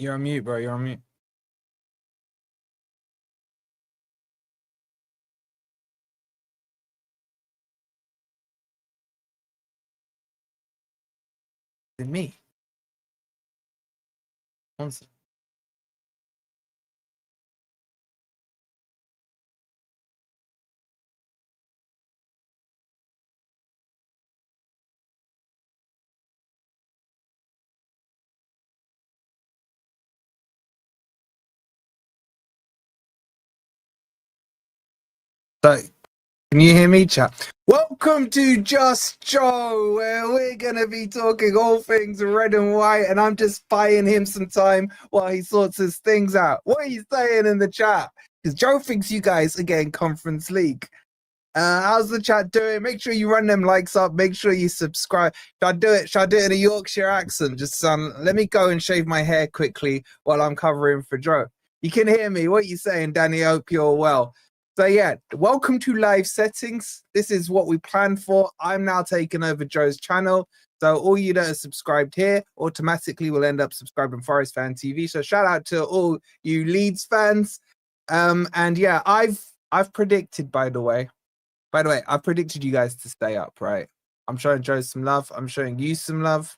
You're on mute, bro. You're on mute. Is it me? One sec. So, can you hear me, chat? Welcome to Just Joe, where we're gonna be talking all things red and white, and I'm just buying him some time while he sorts his things out. What are you saying in the chat? Because Joe thinks you guys are getting Conference League. How's the chat doing? Make sure you run them likes up. Make sure you subscribe. Should I do it? Should I do it in a Yorkshire accent? Just let me go and shave my hair quickly while I'm covering for Joe. You can hear me. What are you saying, Danny? I hope you're well. So yeah, welcome to Live Settings. This is what we planned for. I'm now taking over Joe's channel. So all you that are subscribed here automatically will end up subscribing Forest Fan TV. So shout out to all you Leeds fans. And yeah, I've predicted, by the way, I predicted you guys to stay up, right? I'm showing Joe some love. I'm showing you some love.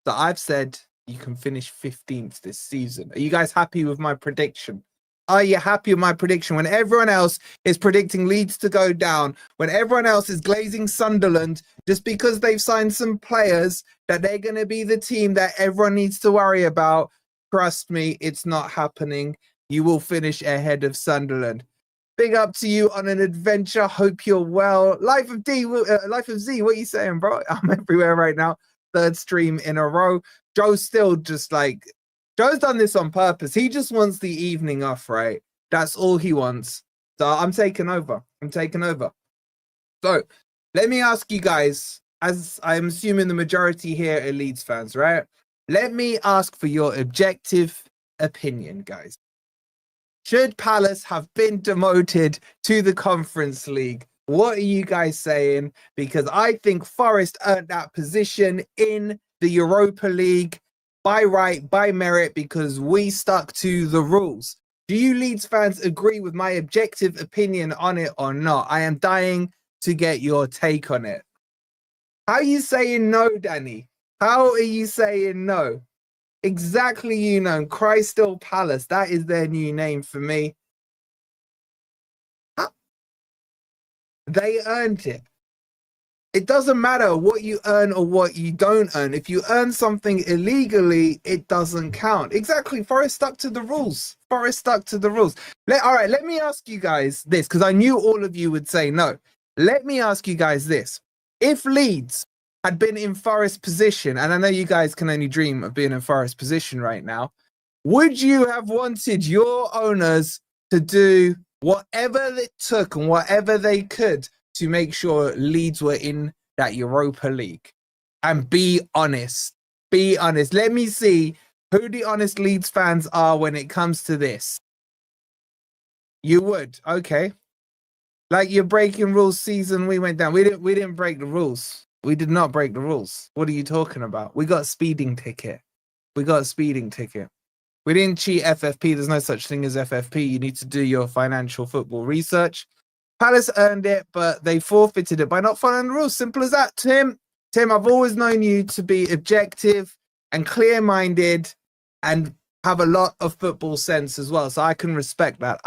So I've said you can finish 15th this season. Are you guys happy with my prediction? Are you happy with my prediction? When everyone else is predicting Leeds to go down, when everyone else is glazing Sunderland just because they've signed some players that they're going to be the team that everyone needs to worry about, trust me, it's not happening. You will finish ahead of Sunderland. Big up to you on an adventure. Hope you're well. Life of Z, what are you saying, bro? I'm everywhere right now. Third stream in a row. Joe's still just like, Joe's done this on purpose. He just wants the evening off, right? That's all he wants. So I'm taking over. So let me ask you guys, as I'm assuming the majority here are Leeds fans, right? Let me ask for your objective opinion, guys. Should Palace have been demoted to the Conference League? What are you guys saying? Because I think Forest earned that position in the Europa League by right, by merit, because we stuck to the rules. Do you Leeds fans agree with my objective opinion on it or not? I am dying to get your take on it. How are you saying no, Danny? How are you saying no? Exactly, you know, Crystal Palace. That is their new name for me. They earned it. It doesn't matter what you earn or what you don't earn. If you earn something illegally, it doesn't count. Exactly. Forest stuck to the rules. All right, let me ask you guys this, because I knew all of you would say no. Let me ask you guys this. If Leeds had been in Forest position, and I know you guys can only dream of being in Forest position right now, would you have wanted your owners to do whatever it took and whatever they could to make sure Leeds were in that Europa League? And be honest. Be honest. Let me see who the honest Leeds fans are when it comes to this. You would. Okay. Like you're breaking rules season we went down. We didn't break the rules. We did not break the rules. What are you talking about? We got a speeding ticket. We didn't cheat FFP. There's no such thing as FFP. You need to do your financial football research. Palace earned it, but they forfeited it by not following the rules. Simple as that. Tim, I've always known you to be objective and clear-minded and have a lot of football sense as well. So I can respect that.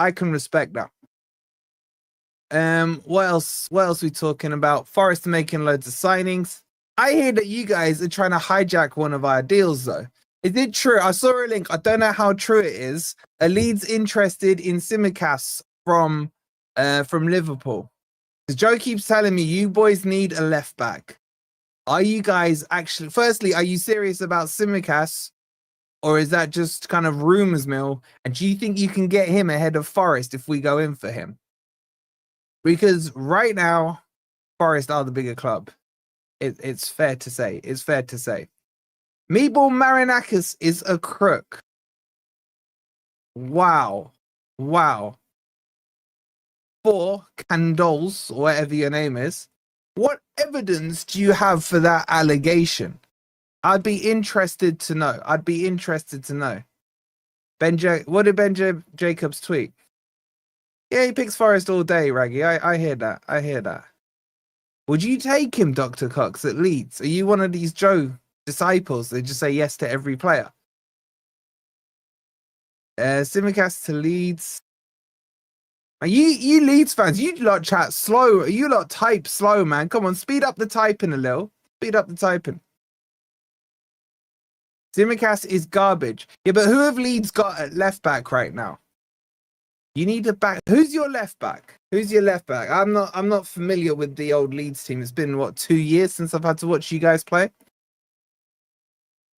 What else are we talking about? Forest making loads of signings. I hear that you guys are trying to hijack one of our deals, though. Is it true? I saw a link. I don't know how true it is. A Leeds interested in Tsimikas from Liverpool. Because Joe keeps telling me you boys need a left back. Are you guys actually? Firstly, are you serious about Tsimikas, or is that just kind of rumors mill? And do you think you can get him ahead of Forest if we go in for him? Because right now, Forest are the bigger club. It's fair to say. Meatball Marinakis is a crook. Wow. For Candols, or whatever your name is, what evidence do you have for that allegation? I'd be interested to know. What did Jacobs tweet? Yeah, he picks Forest all day, Raggy. I hear that. I hear that. Would you take him, Dr. Cox, at Leeds? Are you one of these Joe disciples that just say yes to every player? Simicast to Leeds. Are you Leeds fans, you lot chat slow. You lot type slow, man. Come on, speed up the typing a little. Speed up the typing. Simicast is garbage. Yeah, but who have Leeds got at left back right now? You need a back. Who's your left back? Who's your left back? I'm not familiar with the old Leeds team. It's been what, 2 years since I've had to watch you guys play.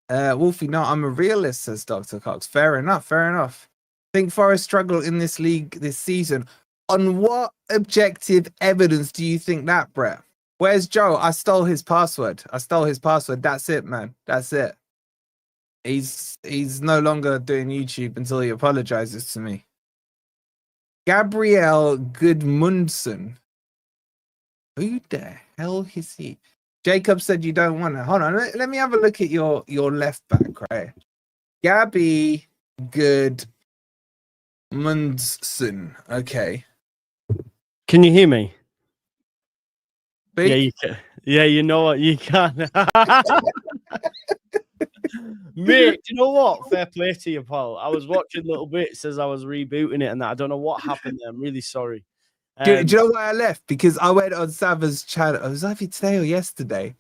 Wolfie, no, I'm a realist, says Dr. Cox. Fair enough. Fair enough. I think Forest struggle in this league this season. On what objective evidence do you think that, Brett? Where's Joe? I stole his password. That's it, man. That's it. He's no longer doing YouTube until he apologizes to me. Gabriel Goodmundson. Who the hell is he? Jacob said you don't want to. Hold on. Let me have a look at your left back, right? Gabby Goodmundson. Okay. Can you hear me? Speak? Yeah, you can. Yeah, you know what? You can. Mate, do you know what? Fair play to you, Paul. I was watching little bits as I was rebooting it and that. I don't know what happened there. I'm really sorry. Do you know why I left? Because I went on Sava's channel. It was either today or yesterday.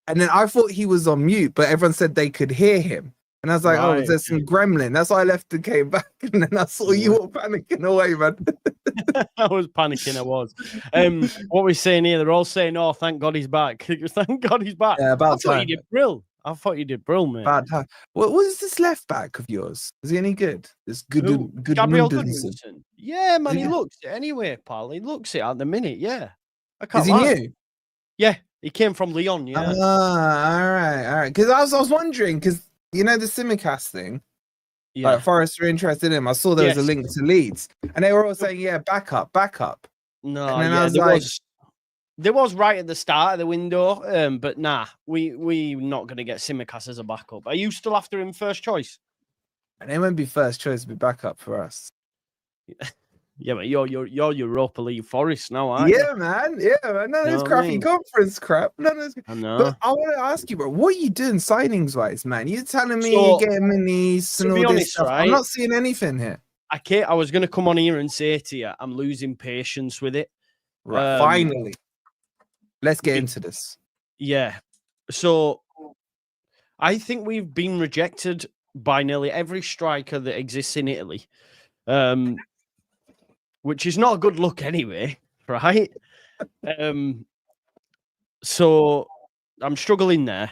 And then I thought he was on mute, but everyone said they could hear him. And I was like, oh, there's some gremlin. That's why I left and came back. And then I saw you all panicking away, man. I was panicking, I was. What we're saying here, they're all saying, oh, thank God he's back. Thank God he's back. Yeah, about time. I thought you did brill, mate. Bad time. What is this left back of yours? Is he any good? This good Gabriel Goodmanson. Yeah, man, he looks it anyway, pal. He looks it at the minute, yeah. I can't Is he new? Yeah, he came from Lyon, yeah. All right. Because I was wondering, because you know the Simicast thing? Yeah. Like Forest were interested in him. I saw there was a link to Leeds. And they were all saying, yeah, back up. No, and then I was like, there was right at the start of the window, but nah, we're not going to get Simicast as a backup. Are you still after him first choice? And it won't be first choice, it'll be backup for us. Yeah, but you're Europa League Forest now, aren't you? Yeah, man. No, it's crappy conference crap. No, I know. But I want to ask you, bro, what are you doing signings wise, man? You're telling me you're getting minis and all this stuff. Right, I'm not seeing anything here. I was going to come on here and say to you, I'm losing patience with it. Right, finally. Let's get into this. Yeah. So I think we've been rejected by nearly every striker that exists in Italy, which is not a good look anyway, right? So I'm struggling there.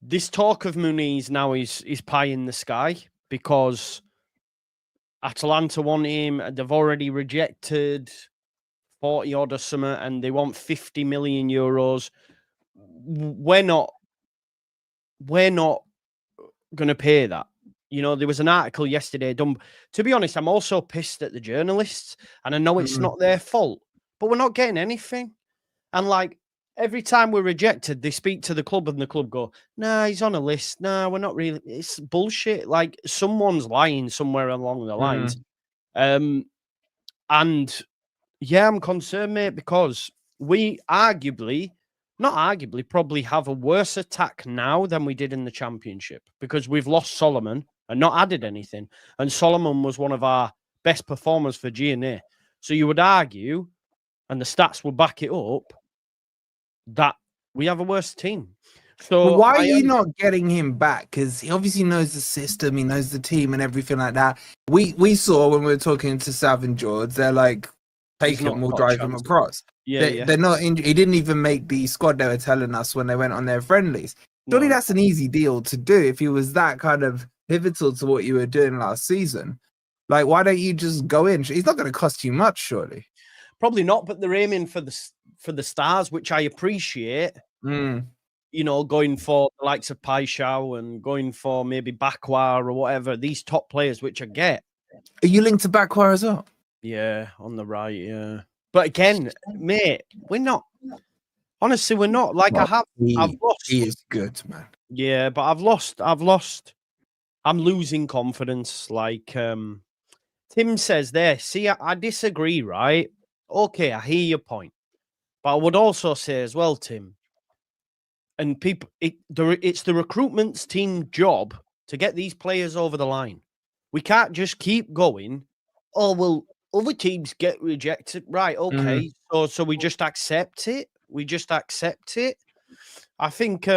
This talk of Muniz now is pie in the sky because Atalanta want him. They've already rejected 40 odd or something, and they want 50 million euros. We're not going to pay that. You know, there was an article yesterday done. To be honest, I'm also pissed at the journalists, and I know it's not their fault, but we're not getting anything. And like every time we're rejected, they speak to the club, and the club go, "Nah, he's on a list. Nah, we're not really." It's bullshit. Like someone's lying somewhere along the lines. And yeah, I'm concerned, mate, because we probably have a worse attack now than we did in the Championship because we've lost Solomon and not added anything. And Solomon was one of our best performers for G&A. So you would argue, and the stats will back it up, that we have a worse team. So why are you not getting him back? Because he obviously knows the system, he knows the team and everything like that. We saw when we were talking to Sav and George, they're like, take him, we'll drive him across. They're not injured. He didn't even make the squad they were telling us when they went on their friendlies. Surely that's an easy deal to do if he was that kind of pivotal to what you were doing last season. Like, why don't you just go in? He's not going to cost you much, surely. Probably not, but they're aiming for the stars, which I appreciate. You know, going for the likes of Paixão and going for maybe Bakwa or whatever, these top players, which I get. Are you linked to Bakwa as well? Yeah, on the right, yeah. But again, mate, we're not. Honestly, we're not. Like I've lost. He is good, man. Yeah, but I've lost I'm losing confidence. Like Tim says there, see, I disagree, right? Okay, I hear your point. But I would also say as well, Tim, and people, it's the recruitment's team job to get these players over the line. We can't just keep going. Oh, well, other teams get rejected. Right, okay. So we just accept it. We just accept it. I think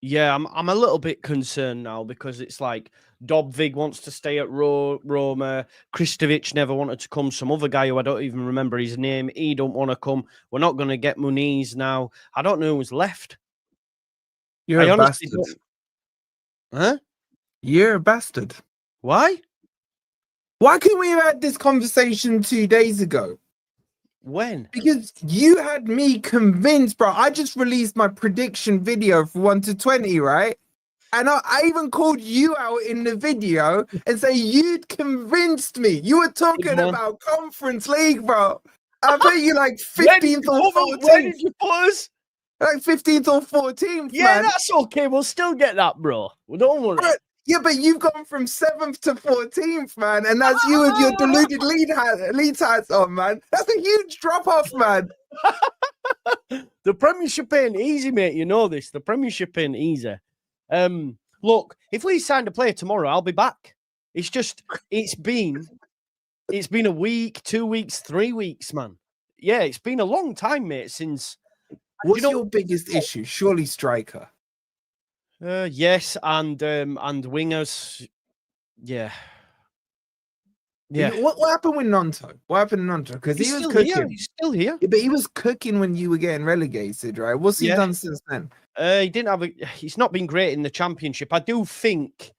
yeah, I'm a little bit concerned now because it's like Dobvig wants to stay at Roma. Kristovic never wanted to come. Some other guy who I don't even remember his name, he don't want to come. We're not going to get Muniz now. I don't know who's left. You're I a honestly bastard. don't. Huh? You're a bastard. Why? Why couldn't we have had this conversation 2 days ago? When? Because you had me convinced, bro. I just released my prediction video for 1 to 20, right? And I even called you out in the video and say you'd convinced me. You were talking about Conference League, bro. I put you like 15th or 14th. Where did you put us? Like 15th or 14th, Yeah, man. that's okay. We'll still get that, bro. Well, don't worry. But, yeah, but you've gone from 7th to 14th, man. And that's you with your deluded lead hats on, man. That's a huge drop-off, man. The Premiership ain't easy, mate. You know this. The Premiership ain't easy. Look, if we signed a player tomorrow, I'll be back. It's just, it's been a week, 2 weeks, 3 weeks, man. Yeah, it's been a long time, mate, since... What's your biggest issue? Surely striker. Yes, and wingers. Yeah. Yeah. What happened with Nonto? What happened to Nonto? Because he was cooking. Here. He's still here. Yeah, but he was cooking when you were getting relegated, right? What's he done since then? He didn't have he's not been great in the Championship. I do think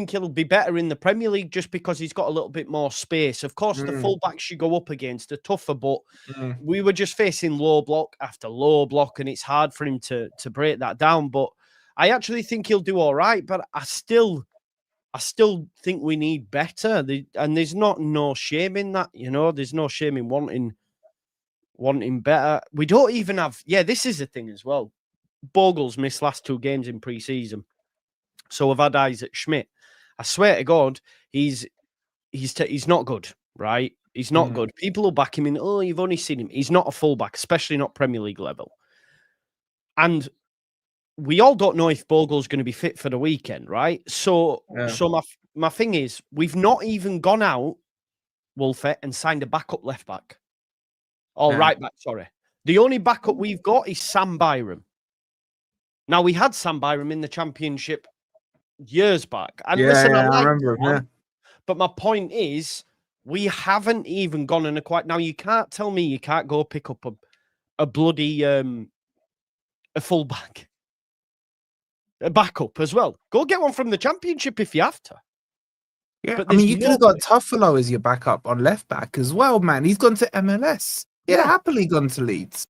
he'll be better in the Premier League just because he's got a little bit more space. Of course, the fullbacks you go up against are tougher, but we were just facing low block after low block, and it's hard for him to break that down. But I actually think he'll do all right. But I still think we need better. And there's no shame in that, you know. There's no shame in wanting better. We don't even have. Yeah, this is the thing as well. Bogle's missed last 2 games in pre-season. So we've had Isaac Schmidt. I swear to God, he's not good, right? He's not good. People will back him in. Oh, you've only seen him. He's not a fullback, especially not Premier League level. And we all don't know if Bogle's going to be fit for the weekend, right? So my thing is, we've not even gone out, Wolfette, and signed a backup left back. Or right back, sorry. The only backup we've got is Sam Byram. Now, we had Sam Byram in the Championship years back. And listen, I remember him, but my point is, we haven't even gone and acquired. Now, you can't tell me you can't go pick up a bloody a fullback, a backup as well. Go get one from the Championship if you have to. Yeah, but I mean, you could have got Tuffalo as your backup on left back as well, man. He's gone to MLS. He'd happily gone to Leeds.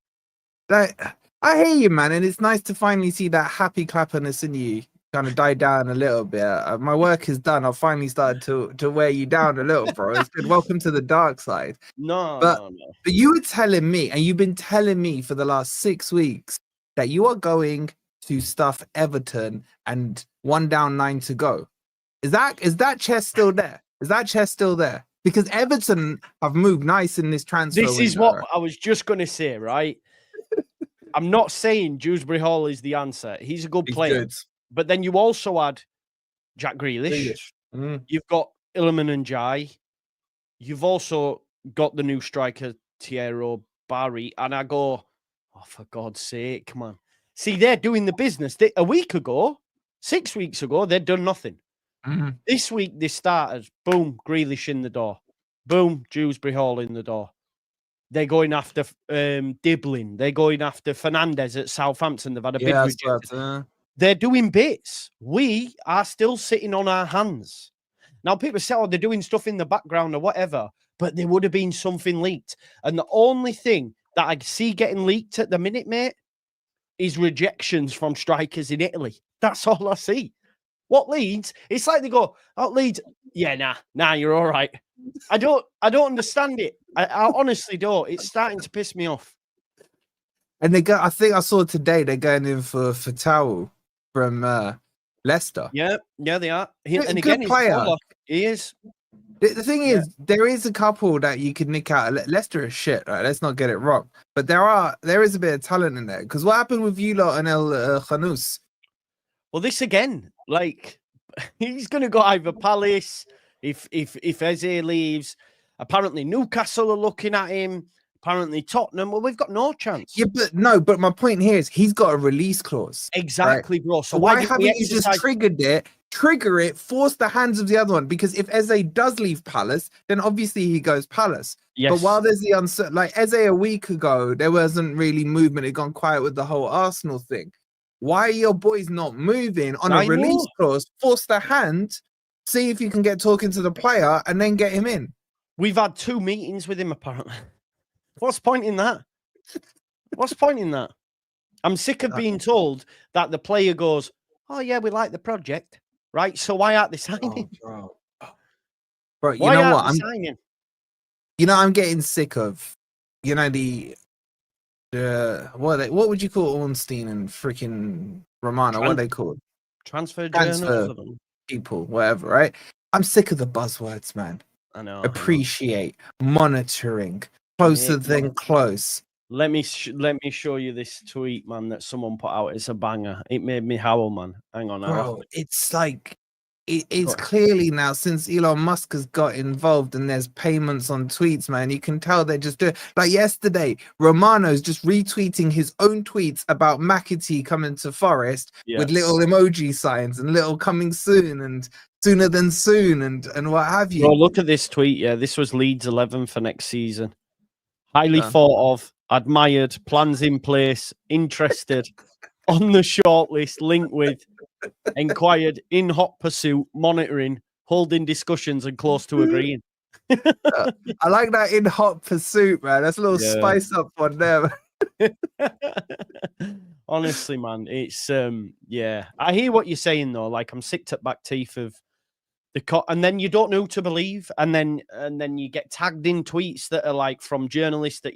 Like, I hear you, man, and it's nice to finally see that happy clappiness in you kind of die down a little bit. My work is done. I've finally started to wear you down a little, bro. It's good. Welcome to the dark side. But you were telling me, and you've been telling me for the last 6 weeks, that you are going to stuff Everton and 1 down, 9 to go. Is that chest still there? Is that chest still there? Because Everton have moved nice in this transfer. This is what I was just going to say, right? I'm not saying Dewsbury Hall is the answer. He's a good player. Good. But then you also had Jack Grealish. You've got Illiman and Jai. You've also got the new striker, Thierry Barry. And I go, oh, for God's sake, come on. See, they're doing the business. A week ago, 6 weeks ago, they'd done nothing. This week, they started, boom, Grealish in the door. Boom, Dewsbury Hall in the door. They're going after Diblin. They're going after Fernandez at Southampton. They've had a big reject. They're doing bits. We are still sitting on our hands. Now, people say, oh, they're doing stuff in the background or whatever, but there would have been something leaked. And the only thing that I see getting leaked at the minute, mate, is rejections from strikers in Italy. That's all I see. What Leeds? It's like they go, oh, Leeds, yeah, nah, you're all right. I don't understand it. I honestly don't. It's starting to piss me off. And I think I saw today they're going in for Towel from Leicester. Yeah, they are. And Good again, he's player. baller. He is. The thing is, there is a couple that you could nick out. Leicester is shit, right? Let's not get it wrong. But there is a bit of talent in there. Because what happened with you lot and El Khanous? Well, this again, like he's going to go either Palace if Eze leaves. Apparently, Newcastle are looking at him. Apparently, Tottenham. Well, we've got no chance. Yeah, but my point here is he's got a release clause. Exactly, right? bro. So why didn't haven't we you just exercise- trigger it, force the hands of the other one? Because if Eze does leave Palace, then obviously he goes Palace. Yes. But while there's the uncertain, like Eze a week ago, there wasn't really movement. It gone quiet with the whole Arsenal thing. Why are your boys not moving on a release clause? Force the hand, see if you can get talking to the player, and then get him in. We've had 2 meetings with him, apparently. What's the point in that? What's the point in that? I'm sick of being told that the player goes, "Oh yeah, we like the project, right? So why aren't they signing?" Bro, you know what? Signing? You know, I'm getting sick of, you know, the what would you call Ornstein and freaking Romano? What are they called? Transfer people, whatever, right? I'm sick of the buzzwords, man. I know. Appreciate, monitoring, closer than close. Let me show you this tweet, man, that someone put out. It's a banger. It made me howl, man. Hang on, bro. It's like it's clearly now, since Elon Musk has got involved and there's payments on tweets, man. You can tell they're just doing, like yesterday, Romano's just retweeting his own tweets about McAtee coming to Forest with little emoji signs and little coming soon and sooner than soon and what have you. Bro, look at this tweet. Yeah, this was Leeds 11 for next season. Highly thought of, admired, plans in place, interested, on the shortlist, linked with, inquired, in hot pursuit, monitoring, holding discussions, and close to agreeing. I like that, in hot pursuit, man. That's a little spice up one there. Honestly, man, it's I hear what you're saying though. Like, I'm sick to back teeth of and then you don't know who to believe, and then you get tagged in tweets that are like from journalists that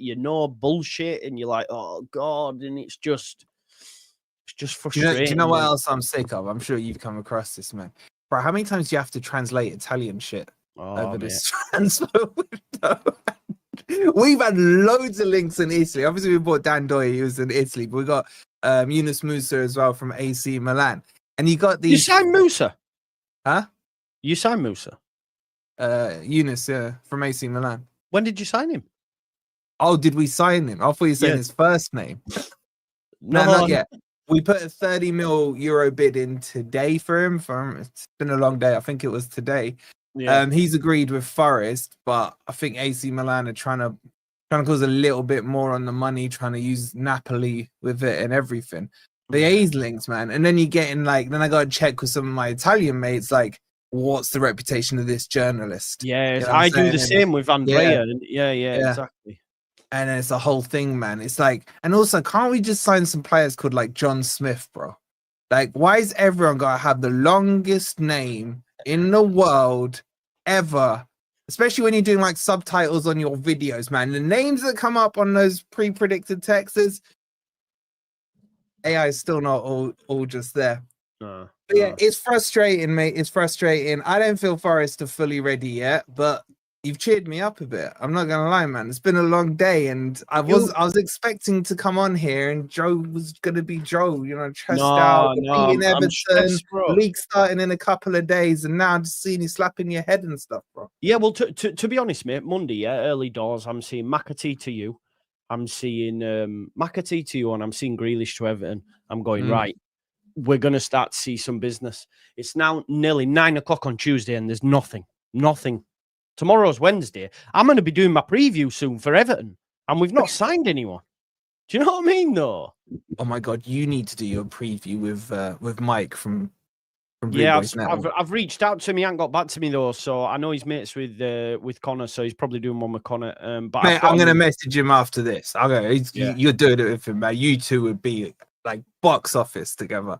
bullshit, and you're like, oh god, and it's just frustrating. Do you know what else I'm sick of? I'm sure you've come across this, man. Bro, how many times do you have to translate Italian shit over this transfer window? We've had loads of links in Italy. Obviously, we bought Dan Doy, he was in Italy, but we got Yunus Musa as well from AC Milan. And you got these. You signed Musa? Huh? You signed Musa? Yunus, from AC Milan. When did you sign him? Oh, did we sign him? I thought you were saying his first name. No, not yet. We put a 30 mil euro bid in today for him. It's been a long day. I think it was today. Yeah. He's agreed with Forest, but I think AC Milan are trying to cause a little bit more on the money, trying to use Napoli with it and everything. The A's links, man. And then you get in then I got to check with some of my Italian mates, like, what's the reputation of this journalist? Yes, you know I do the same with Andrea. Yeah, exactly. And it's a whole thing, man. It's like, and also, can't we just sign some players called like John Smith, bro? Like, why is everyone got to have the longest name in the world ever? Especially when you're doing like subtitles on your videos, man. The names that come up on those pre-predicted texts, AI is still not all just there. But yeah, it's frustrating, mate. It's frustrating. I don't feel Forest are fully ready yet, but you've cheered me up a bit. I'm not gonna lie, man. It's been a long day, and I was expecting to come on here, and Joe was gonna be Joe, you know, chest out, beating Everton, league starting in a couple of days, and now I'm just seeing you slapping your head and stuff, bro. Yeah, well, to be honest, mate, Monday, early doors, I'm seeing McAtee to you, I'm seeing McAtee to you, and I'm seeing Grealish to Everton. I'm going right. We're going to start to see some business. It's now nearly 9 o'clock on Tuesday and there's nothing. Tomorrow's Wednesday. I'm going to be doing my preview soon for Everton and we've not signed anyone. Do you know what I mean, though? Oh, my God. You need to do your preview with Mike from I've reached out to him. He hasn't got back to me, though, so I know he's mates with Connor, so he's probably doing one with Connor. But mate, I'm going to message him after this. You're doing it with him, man. You two would be like box office together.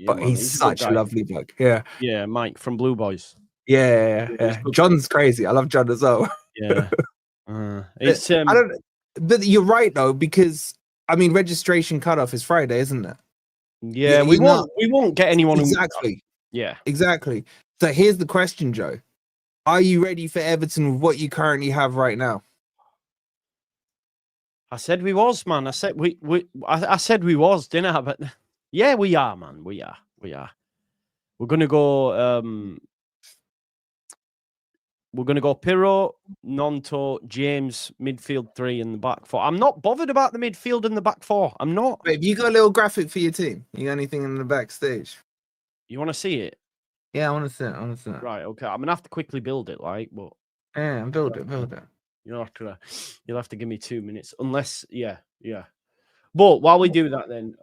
But man, he's such a lovely bloke. Yeah, Mike from Blue Boys. Yeah. John's crazy. I love John as well. Yeah. It's I don't. But you're right though, because I mean, registration cutoff is Friday, isn't it? Yeah, we won't get anyone exactly. Yeah. Exactly. So here's the question, Joe. Are you ready for Everton with what you currently have right now? I said we was, man. I said I said we was, didn't I? But yeah, we are, man. We are. We're gonna go Pirro, Nonto, James, midfield 3 and the back 4. I'm not bothered about the midfield and the back 4. I'm not. Wait, have you got a little graphic for your team? You got anything in the backstage? You want to see it? Yeah, I want to see it. Right, okay. I'm gonna have to quickly build it, like, but Yeah, build it. you'll have to give me 2 minutes. Unless, yeah. But while we do that then,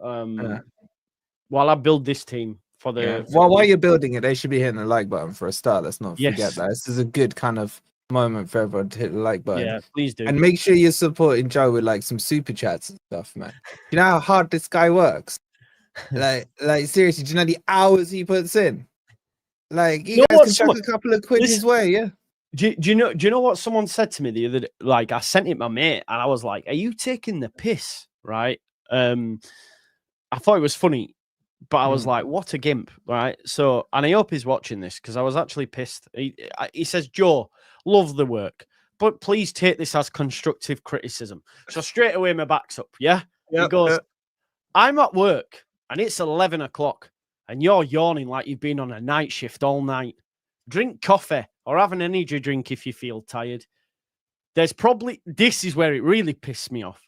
while I build this team for the while you're building it, they should be hitting the like button for a start. Let's not forget Yes. that. This is a good kind of moment for everyone to hit the like button. Yeah, please do. And make sure you're supporting Joe with like some super chats and stuff, man. You know how hard this guy works? like seriously, do you know the hours he puts in? Like you guys can chuck a couple of quid his way, yeah. Do you know what someone said to me the other day? Like, I sent it my mate and I was like, are you taking the piss? Right. I thought it was funny, but I was like, what a gimp, right? So, and I hope he's watching this because I was actually pissed. He says, Joe, love the work, but please take this as constructive criticism. So straight away, my back's up, yeah? He goes, I'm at work and it's 11 o'clock and you're yawning like you've been on a night shift all night. Drink coffee or have an energy drink if you feel tired. This is where it really pissed me off.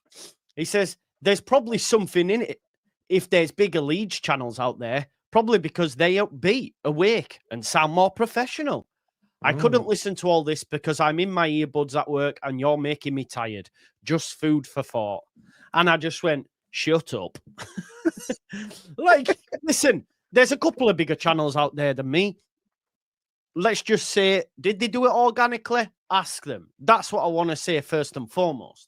He says, there's probably something in it. If there's bigger Leeds channels out there, probably because they upbeat, awake, and sound more professional. I couldn't listen to all this because I'm in my earbuds at work and you're making me tired. Just food for thought. And I just went, shut up. Like, listen, there's a couple of bigger channels out there than me. Let's just say, did they do it organically? Ask them. That's what I want to say first and foremost.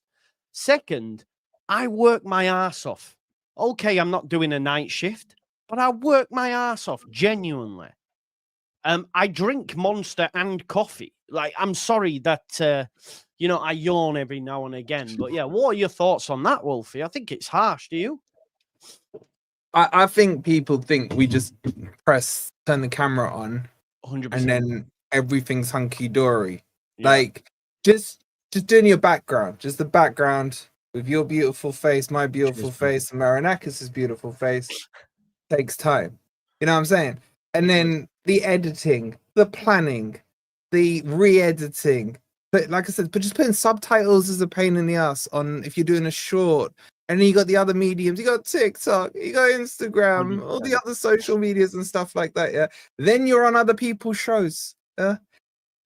Second, I work my ass off. Okay, I'm not doing a night shift, but I work my ass off, genuinely. I drink Monster and coffee. Like, I'm sorry that, I yawn every now and again. But yeah, what are your thoughts on that, Wolfie? I think it's harsh. Do you? I think people think we just turn the camera on 100%. and then everything's hunky-dory. Yeah. Like, just doing your background, just the background with your beautiful face, my beautiful face, and Marinakis' beautiful face takes time. You know what I'm saying? And then the editing, the planning, the re-editing. But like I said, just putting subtitles is a pain in the ass on if you're doing a short. And then you got the other mediums. You got TikTok, you got Instagram, 100%. All the other social medias and stuff like that. Yeah. Then you're on other people's shows. Yeah.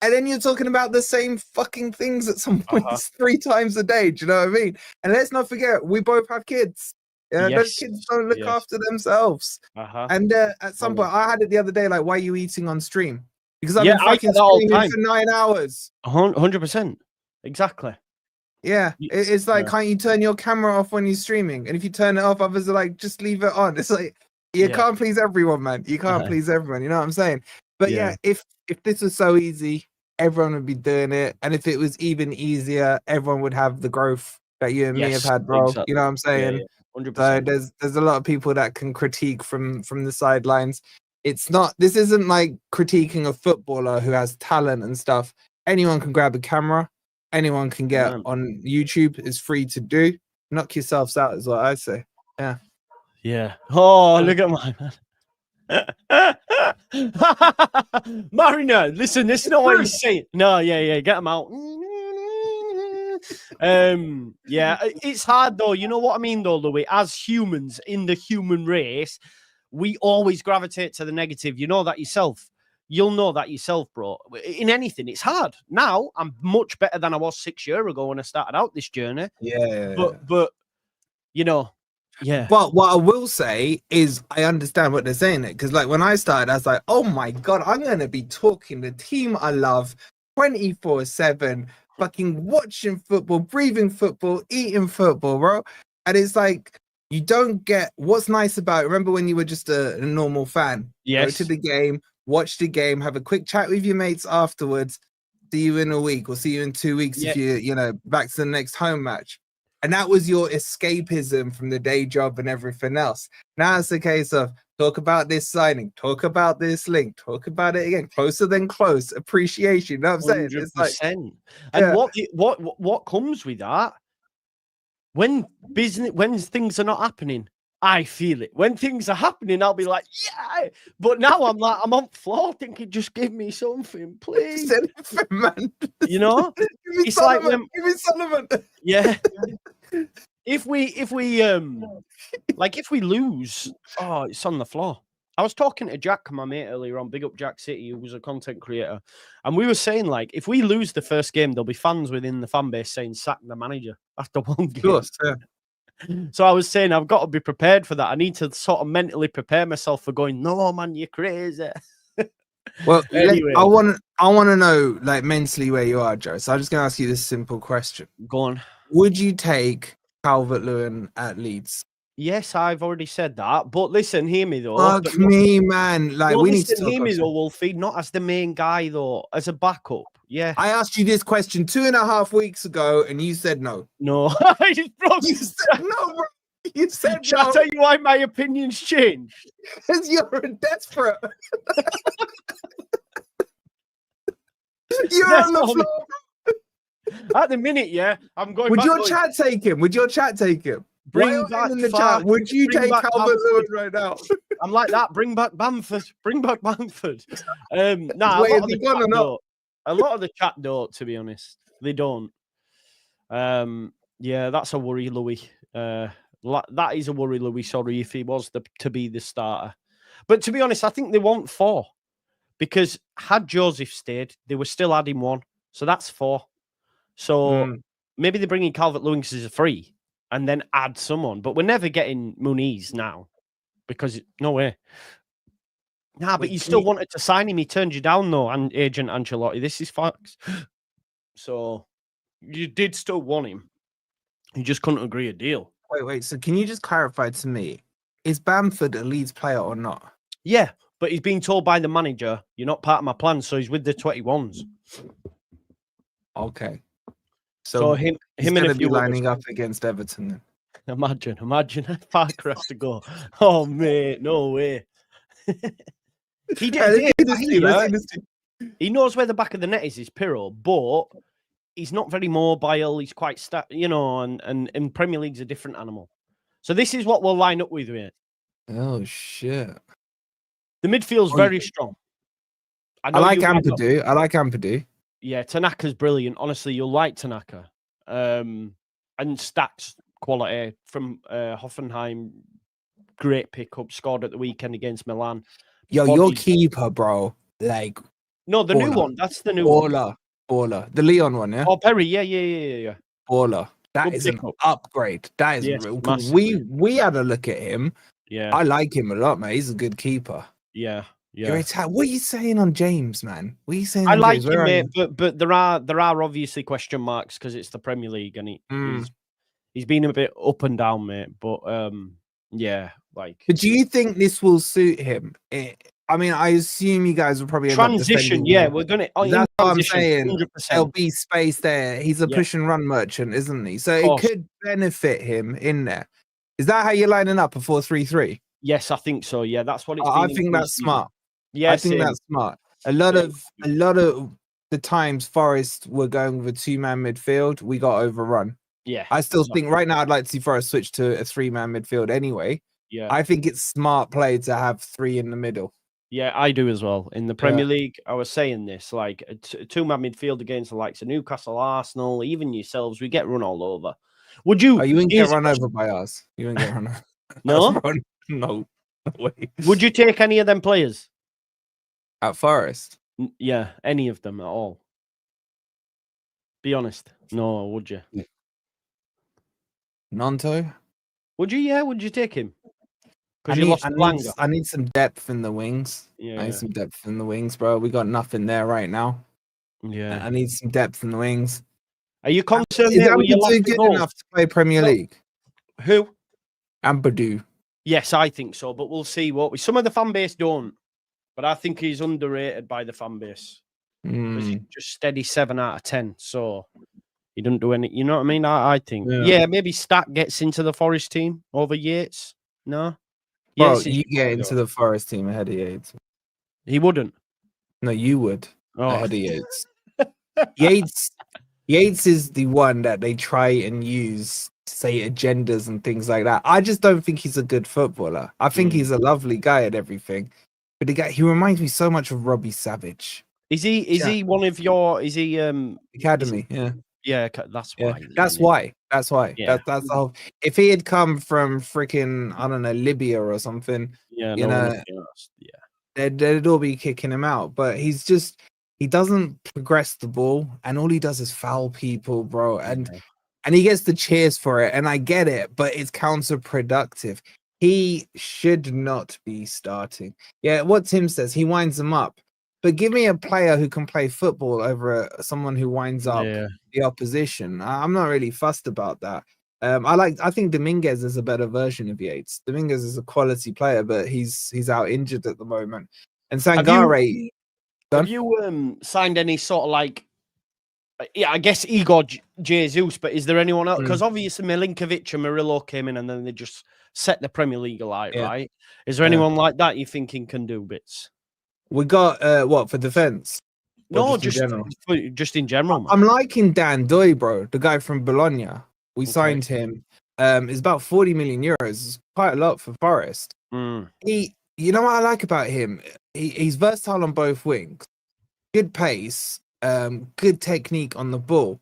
And then you're talking about the same fucking things at some point 3 times a day. Do you know what I mean? And let's not forget, we both have kids. Yeah, those kids don't look after themselves. And at some point, I had it the other day, like, why are you eating on stream? Because I've been fucking streaming for 9 hours. 100%. Exactly. Yeah, it's like, can't you turn your camera off when you're streaming? And if you turn it off, others are like, just leave it on. It's like, you can't please everyone, man. You can't please everyone. You know what I'm saying? But yeah, if this was so easy, everyone would be doing it. And if it was even easier, everyone would have the growth that you and me have had, bro. Exactly. You know what I'm saying? Yeah, 100%. So there's a lot of people that can critique from the sidelines. This isn't like critiquing a footballer who has talent and stuff. Anyone can grab a camera. Anyone can get on YouTube. It's free to do. Knock yourselves out is what I say. Yeah. Yeah. Oh, look at my man. Marino, listen, this is not what he's saying. No, yeah, get him out. Yeah, it's hard though. You know what I mean though, Louis? As humans in the human race, we always gravitate to the negative. You know that yourself. You'll know that yourself, bro. In anything, it's hard. Now, I'm much better than I was 6 years ago when I started out this journey. Yeah. But you know, yeah. But what I will say is I understand what they're saying. Because like when I started, I was like, oh my God, I'm going to be talking the team I love 24/7, fucking watching football, breathing football, eating football, bro. And it's like, you don't get what's nice about it. Remember when you were just a normal fan? Yes. Go to the game, watch the game, have a quick chat with your mates afterwards, see you in a week or see you in 2 weeks if you back to the next home match. And that was your escapism from the day job and everything else. Now it's a case of talk about this signing, talk about this link, talk about it again, closer than close, appreciation. You know what I'm saying? It's like, 100%. yeah. And what comes with that, when things are not happening, I feel it. When things are happening, I'll be like, yeah. But now I'm like, I'm on the floor thinking, just give me something, please. Just anything, man. You know? Give me It's like Sullivan. Give me Sullivan. Yeah. If we like if we lose, oh, it's on the floor. I was talking to Jack, my mate, earlier on, big up Jack City, who was a content creator, and we were saying, like, if we lose the first game, there'll be fans within the fan base saying sack the manager after one game. Of course, yeah. So I was saying I've got to be prepared for that. I need to sort of mentally prepare myself for going, no, man, you're crazy. Well, Anyway. I want to know, like, mentally where you are, Joe. So I'm just gonna ask you this simple question: Go on. would you take Calvert-Lewin at Leeds? Yes, I've already said that. But listen, hear me though. Fuck me, man. Like, we need to talk. Hear me though, Wolfie. Not as the main guy though, as a backup. Yeah. I asked you this question 2.5 weeks ago, and you said no. No. You said no, bro. You said Shall no. I tell you why my opinion's changed? Because you're desperate. You're Yes, on the Ollie. floor. At the minute, yeah, I'm going. Would back your going, chat take him? Would your chat take him? Bring Why are back in the Farke, chat? Would you bring take back Calvert-Lewin right now? I'm like that. Bring back Bamford. Bring back Bamford. Nah, Wait, a is lot, of he the gone chat or not? don't. A lot of the chat don't, to be honest. They don't. Yeah, that's a worry, Louis. That is a worry, Louis. Sorry, if he was to be the starter. But to be honest, I think they want 4. Because had Joseph stayed, they were still adding 1. So that's 4. So maybe they're bringing Calvert-Lewin because he's a free and then add someone. But we're never getting Muniz now because no way. Nah, but you still wanted to sign him. He turned you down, though, and Agent Ancelotti. This is facts. So you did still want him. You just couldn't agree a deal. Wait. So can you just clarify to me, is Bamford a Leeds player or not? Yeah, but he's being told by the manager, you're not part of my plan, so he's with the 21s. Okay. So him and going a to be few lining others. up against Everton then. Imagine if Parker has to go. Oh, mate, no way. He did. He knows where the back of the net is Pirro, but he's not very mobile. He's quite and in Premier League's a different animal. So this is what we'll line up with here. Oh shit! The midfield's very strong. I like Ampadu. Yeah, Tanaka's brilliant. Honestly, you'll like Tanaka. And Stacks quality from Hoffenheim. Great pickup. Scored at the weekend against Milan. Yo, your keeper, bro. Like, no, the new one. That's the new one. Baller. The Leon one, yeah? Oh, Perry. Yeah. Baller. That Good is an pickup. upgrade. That is real. We had a look at him. Yeah. I like him a lot, man. He's a good keeper. Yeah. What are you saying on James, man? What are you saying? I like him, mate, but there are obviously question marks because it's the Premier League and he's been a bit up and down, mate. But yeah, like. But do you think this will suit him? I mean, I assume you guys will probably transition. Yeah, we're gonna. That's what I'm saying. 100%. There'll be space there. He's a push and run merchant, isn't he? So it could benefit him in there. Is that how you're lining up a 4-3-3? Yes, I think so. Yeah, that's what it's. I think that's smart. Yeah, I think that's smart. A lot of the times Forest were going with a 2-man midfield, we got overrun. Yeah, I still think right now I'd like to see Forest switch to a 3-man midfield anyway. Yeah, I think it's smart play to have 3 in the middle. Yeah, I do as well. In the Premier League, I was saying this, like a 2-man midfield against the likes of Newcastle, Arsenal, even yourselves, we get run all over. Would you? Oh, you wouldn't get run over by us. You wouldn't get run over. No? No way. Would you take any of them players? At Forest? Yeah, any of them at all. Be honest. No, would you? Nanto? Would you? Yeah, would you take him? I need some depth in the wings. Yeah. I need some depth in the wings, bro. We got nothing there right now. Yeah. I need some depth in the wings. Are you concerned? Is Ampadu good enough to play Premier League? Who? Ampadu. Yes, I think so, but we'll see what some of the fan base don't. But I think he's underrated by the fan base. Because he's just steady 7 out of 10. So he doesn't do any. You know what I mean? I think. Yeah, maybe Stack gets into the Forest team over Yates. No. Bro, Yates is you get shit, into though. the Forest team ahead of Yates. He wouldn't. No, you would Oh, ahead of Yates. Yates is the one that they try and use to say agendas and things like that. I just don't think he's a good footballer. I think he's a lovely guy at everything, but he reminds me so much of Robbie Savage. is he one of your? Is he Academy? Yeah. Yeah, that's Yeah, why. Then, that's isn't it? why. That's why. Yeah, That's the whole. If he had come from freaking, I don't know, Libya or something, yeah. you No one. know, Yeah, they'd all be kicking him out. But he doesn't progress the ball, and all he does is foul people, bro. And he gets the cheers for it, and I get it, but it's counterproductive. He should not be starting. Yeah, what Tim says, he winds them up. But give me a player who can play football over someone who winds up yeah. the opposition. I'm not really fussed about that. I think Dominguez is a better version of Yates. Dominguez is a quality player, but he's out injured at the moment. And Sangare, Have you signed any sort of like? Yeah, I guess Igor Jesus, but is there anyone else? Because obviously Milinkovic and Murillo came in and then they just set the Premier League alight, yeah, right? Is there anyone like that you thinking can do bits? we got what for defense? Or No, just in general? just in general, man. I'm liking Dan Doy, bro, the guy from Bologna. We Okay. signed him. It's about 40 million euros. It's quite a lot for Forest. You know what I like about him? He's versatile on both wings. Good pace, good technique on the ball.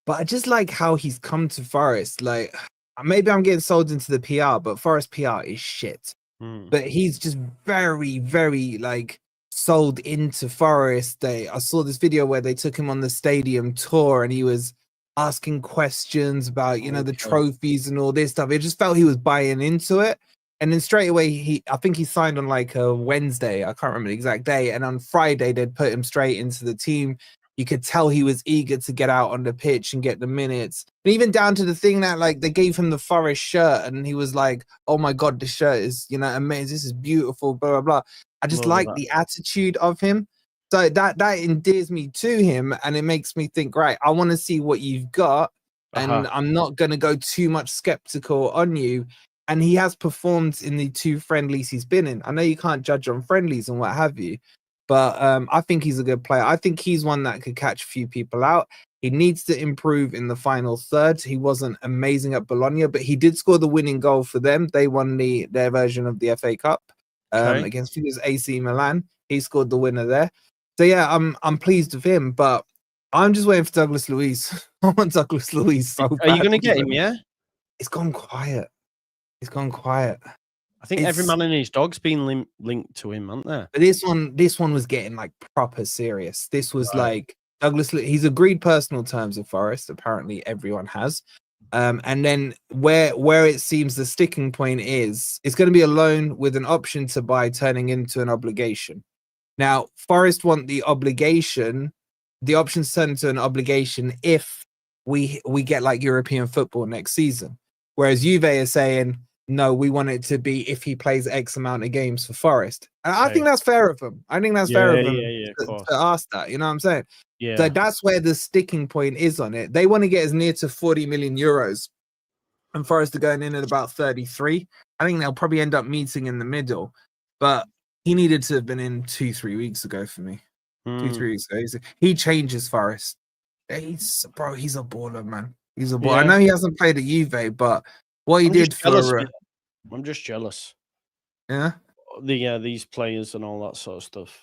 But I just like how he's come to Forest. Like, maybe I'm getting sold into the PR, but Forest PR is shit. But he's just very, very like sold into Forest. I saw this video where they took him on the stadium tour and he was asking questions about, the trophies and all this stuff. It just felt he was buying into it. And then straight away, I think he signed on like a Wednesday. I can't remember the exact day. And on Friday, they'd put him straight into the team. You could tell he was eager to get out on the pitch and get the minutes. And even down to the thing that like they gave him the Forest shirt and he was like, oh my God, the shirt is, amazing. This is beautiful, blah, blah, blah. I just like the attitude of him. So that endears me to him and it makes me think, right, I want to see what you've got. And I'm not going to go too much skeptical on you. And he has performed in the 2 friendlies he's been in. I know you can't judge on friendlies and what have you, but I think he's a good player. I think he's one that could catch a few people out. He needs to improve in the final third. He wasn't amazing at Bologna, but he did score the winning goal for them. They won their version of the FA Cup against, I think it was AC Milan. He scored the winner there. So yeah, I'm pleased with him, but I'm just waiting for Douglas Luiz. I want Douglas Luiz so bad. Are you going to get him? Yeah, it's gone quiet. It's gone quiet. I think every man and his dog's been linked to him, aren't there? But this one was getting like proper serious. This was like Douglas. He's agreed personal terms with Forest. Apparently, everyone has. And then where it seems the sticking point is, it's going to be a loan with an option to buy, turning into an obligation. Now, Forest want the obligation, the options turn into an obligation if we get like European football next season. Whereas Juve is saying, no, we want it to be if he plays X amount of games for Forest. And I think that's fair of him. I think that's fair of him to ask that. You know what I'm saying? Yeah. So that's where the sticking point is on it. They want to get as near to 40 million euros. And Forest are going in at about 33. I think they'll probably end up meeting in the middle. But he needed to have been in 2-3 weeks ago for me. 2-3 weeks ago. He changes Forest. He's a baller, man. He's a baller. I know he hasn't played at Juve, but what he did for... I'm just jealous. Yeah? These players and all that sort of stuff.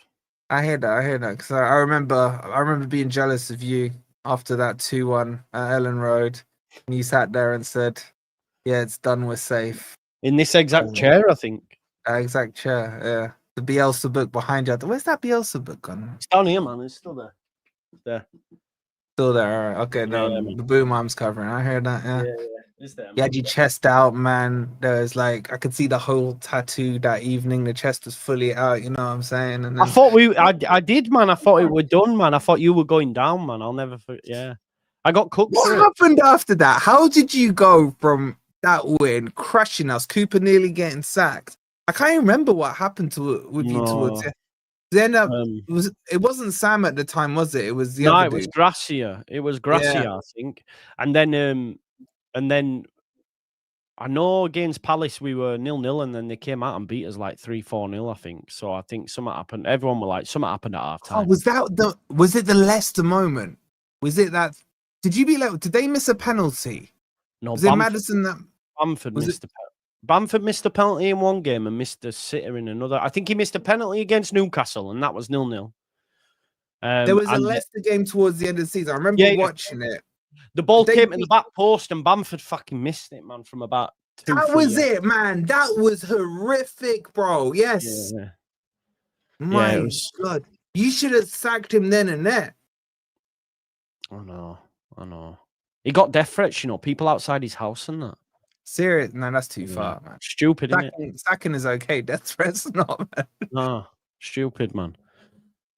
I hear that, because I remember being jealous of you after that 2-1 at Ellen Road. And you sat there and said, yeah, it's done, we're safe. In this exact chair, I think. Exact chair, yeah. The Bielsa book behind you. Where's that Bielsa book gone? It's down here, man. It's still there. There. Still there, all right. Okay, no, the boom arm's covering. I heard that, yeah. It's there, man. You had your chest out, man. There was like, I could see the whole tattoo that evening. The chest was fully out, you know what I'm saying? And then... I did, man. I thought it were done, man. I thought you were going down, man. I'll never forget. Yeah. I got cooked. What happened after that? How did you go from that win, crushing us, Cooper nearly getting sacked? I can't remember what happened with you towards it. Then it wasn't Sam at the time, was it? It was the other dude. Was Gracia. It was Gracia, I think. And then I know against Palace we were 0-0 and then they came out and beat us like 3-4-0, I think. So I think something happened. Everyone were like, something happened at half Oh, time. was it the Leicester moment? Was it that? Did you be like? Did they miss a penalty? No, Was it Madison that? Bamford Was it? missed Bamford missed a penalty in one game and missed a sitter in another. I think he missed a penalty against Newcastle and that was 0-0. There was a And Leicester game towards the end of the season. I remember yeah, watching it. the ball They came to the beat- back post and Bamford fucking missed it, man, from about 2-3 That was yards. it, man. That was horrific, bro. Yes. Yeah. My it was. God. You should have sacked him then and there. I know. He got death threats, you know, people outside his house and that. Serious? No, that's too far, man. Stupid, isn't it? Sacking is okay. Death threats not, man. No, stupid, man.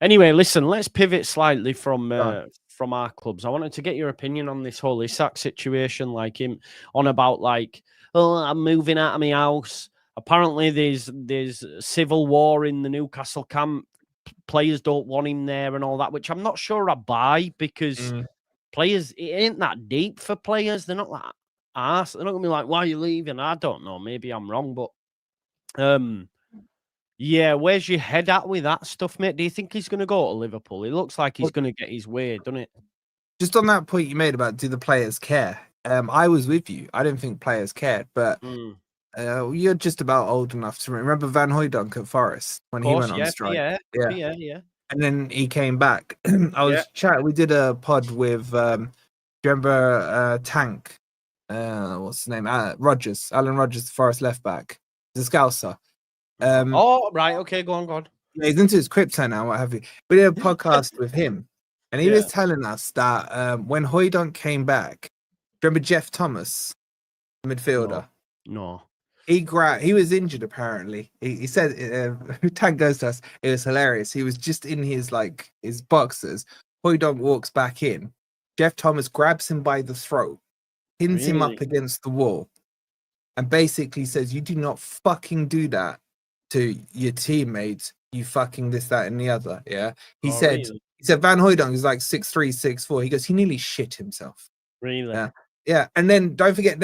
Anyway, listen, let's pivot slightly from our clubs. I wanted to get your opinion on this whole Isak situation, like him on about like, oh, I'm moving out of my house. Apparently, there's civil war in the Newcastle camp. Players don't want him there and all that, which I'm not sure I buy because players, it ain't that deep for players. They're not that arse. They're not gonna be like, why are you leaving? I don't know. Maybe I'm wrong, but yeah, where's your head at with that stuff, mate? Do you think he's going to go to Liverpool? It looks like he's going to get his way, doesn't it? Just on that point you made about do the players care? I was with you. I didn't think players cared, but you're just about old enough to remember Van Hooijdonk at Forest when he went on strike. Yeah. And then he came back. I was chatting. We did a pod with. Do you remember Tank? What's his name? Rogers. Alan Rogers, the Forest left back. He's a Scouser. Oh, right. Okay, go on. Yeah, he's into his crypto now, what have you. We did a podcast with him, and he was telling us that when Hooijdonk came back, do you remember Jeff Thomas, the midfielder? No. He was injured apparently. He said Tank goes to us. It was hilarious. He was just in his boxers. Hooijdonk walks back in. Jeff Thomas grabs him by the throat, pins him up against the wall, and basically says, "You do not fucking do that to your teammates. You fucking this, that, and the other." Yeah. He said Van Hooijdonk is like 6'3", 6'4". He goes, he nearly shit himself. Really? Yeah. And then don't forget,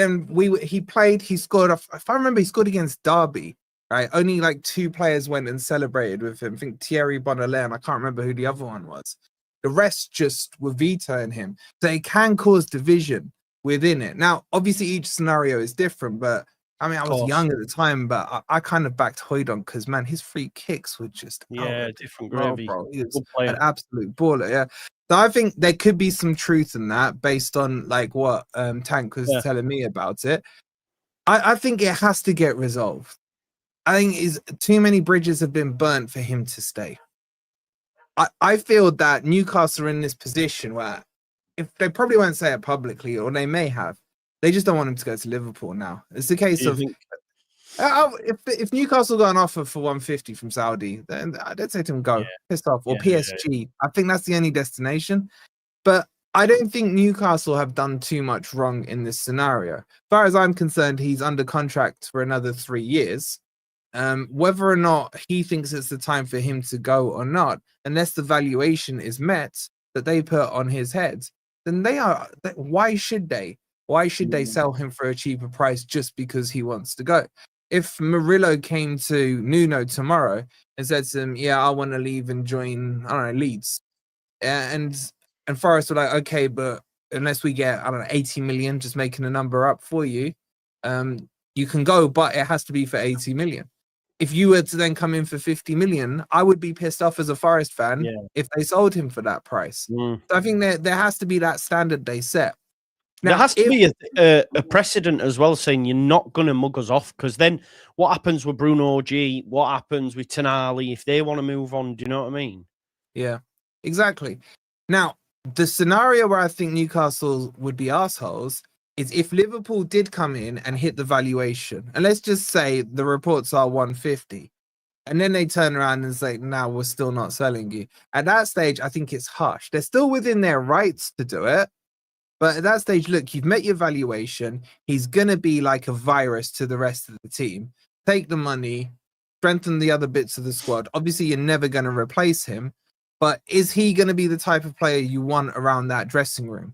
he scored if I remember, he scored against Derby, right? Only like 2 players went and celebrated with him. I think Thierry Bonnelet, and I can't remember who the other one was. The rest just were vetoing him. So it can cause division within it. Now, obviously each scenario is different, but I mean, I was young at the time, but I kind of backed Hooijdonk because, man, his free kicks were just different gravy. bro. He was an absolute baller, yeah. So I think there could be some truth in that based on like what Tank was telling me about it. I think it has to get resolved. I think too many bridges have been burnt for him to stay. I feel that Newcastle are in this position where if they probably won't say it publicly, or they may have, they just don't want him to go to Liverpool now. It's the case of if Newcastle got an offer for 150 from Saudi, then I'd say to him, go, pissed off, or PSG. I think that's the only destination. But I don't think Newcastle have done too much wrong in this scenario. As far as I'm concerned, he's under contract for another 3 years. Whether or not he thinks it's the time for him to go or not, unless the valuation is met that they put on his head, then why should they? Why should they sell him for a cheaper price just because he wants to go? If Murillo came to Nuno tomorrow and said to him, I want to leave and join, I don't know, Leeds, and Forest were like, okay, but unless we get, I don't know, 80 million, just making a number up for you, you can go, but it has to be for 80 million. If you were to then come in for 50 million, I would be pissed off as a Forest fan if they sold him for that price. So I think there has to be that standard they set. Now, there has to be a precedent as well, saying you're not going to mug us off, because then what happens with Bruno G? What happens with Tonali if they want to move on? Do you know what I mean? Yeah, exactly. Now, the scenario where I think Newcastle would be assholes is if Liverpool did come in and hit the valuation, and let's just say the reports are 150, and then they turn around and say, "No, we're still not selling you." At that stage, I think it's harsh. They're still within their rights to do it. But at that stage, look, you've met your valuation. He's going to be like a virus to the rest of the team. Take the money, strengthen the other bits of the squad. Obviously, you're never going to replace him. But is he going to be the type of player you want around that dressing room?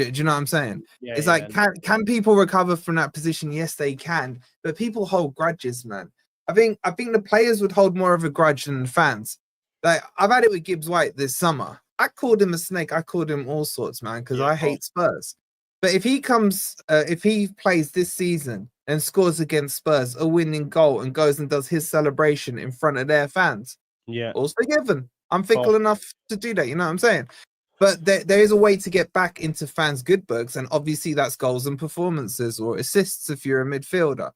Do you know what I'm saying? Yeah, It's yeah. like, can people recover from that position? Yes, they can. But people hold grudges, man. I think the players would hold more of a grudge than the fans. Like, I've had it with Gibbs White this summer. I called him a snake. I called him all sorts, man, because I hate Spurs. But if he plays this season and scores against Spurs a winning goal and goes and does his celebration in front of their fans, all's forgiven. I'm fickle enough to do that. You know what I'm saying? But there is a way to get back into fans' good books, and obviously that's goals and performances or assists if you're a midfielder.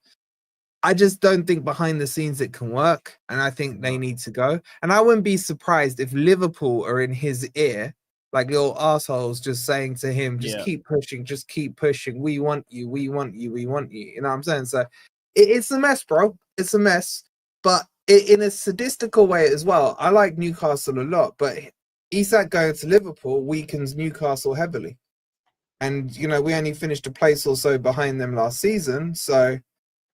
I just don't think behind the scenes it can work, and I think they need to go. And I wouldn't be surprised if Liverpool are in his ear, like little assholes, just saying to him, just keep pushing, just keep pushing. We want you, we want you, we want you. You know what I'm saying? So it's a mess, bro. It's a mess. But in a sadistical way as well, I like Newcastle a lot, but Isak going to Liverpool weakens Newcastle heavily. And, you know, we only finished a place or so behind them last season. So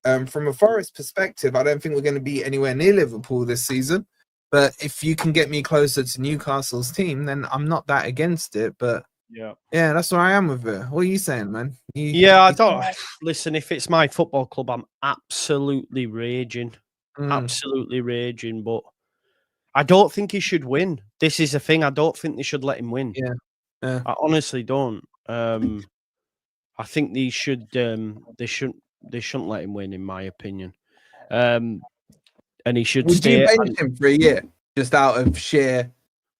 from a Forest perspective, I don't think we're going to be anywhere near Liverpool this season. But if you can get me closer to Newcastle's team, then I'm not that against it. But yeah, that's where I am with it. What are you saying, man? I don't listen. If it's my football club, I'm absolutely raging, absolutely raging. But I don't think he should win. This is the thing. I don't think they should let him win. Yeah. I honestly don't. I think they should. They shouldn't let him win, in my opinion. And he should stay. Would you bench him for a year just out of sheer?